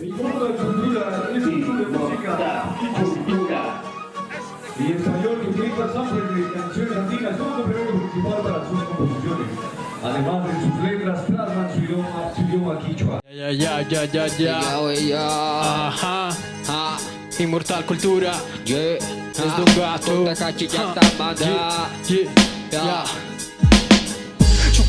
El mundo de cultura es un club de música y cultura. Y español que utiliza samples de canciones andinas como complemento principal para sus composiciones. Además de sus letras, plasman su idioma quichua. Ajá. Inmortal cultura. Yeah. Es de un gato.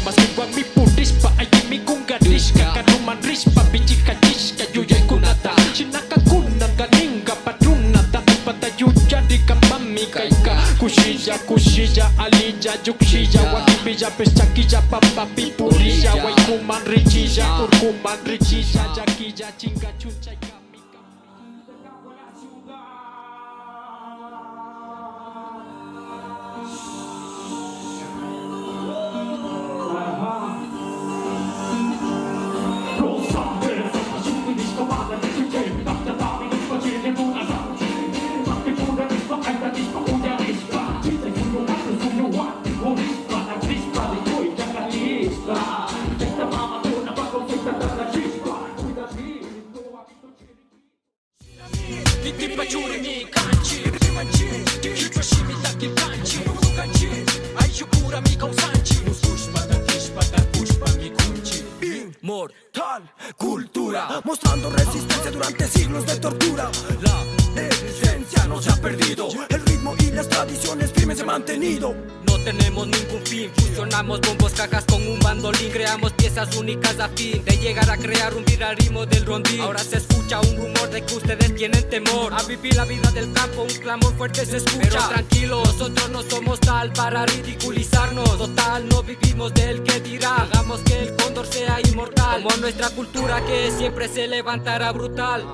Mas kung mi pudis pa ay kimi kung gadis kakanuman rispa bici kajis kayuyay kunata sinakakunan ganing kapadunata patayu jadi kamami kaika kusija alija juksija wakibija pesakija papapi purija wai kuman richija kurkuman richija jakija chinga chunchay kamika. Inmortal cultura, mostrando resistencia durante siglos de tortura. La esencia no se ha perdido, el ritmo y las tradiciones firmes se han mantenido. No tenemos ningún fin, fusionamos bombos, cajas con un bandolín. Creamos piezas únicas a fin de llegar a crear un viral ritmo del rondín. Ahora se escucha un rumor de que ustedes tienen temor a vivir la vida del campo, un clamor fuerte se escucha. Pero tranquilos, nosotros no somos tal para ridiculizarnos. Total, no vivimos del que dirá. Hagamos que el cóndor sea inmortal, como nuestra cultura que siempre se levantará brutal.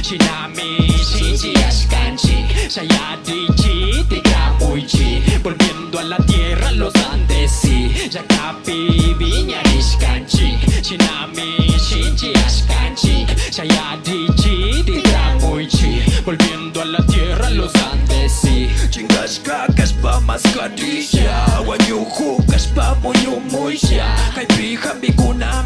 Tsunami, ciencias canchik, Sayadichi, Tigramuichi, volviendo a la tierra los Andes, sí, Yacapi, Viñaris canchik, Tsunami, ciencias canchik, Sayadichi, Tigramuichi, volviendo a la tierra los Andes, sí. Chingasca, caspa mascarilla, Wanyuhu, caspa muyumuisha, Kaipija, mikuna,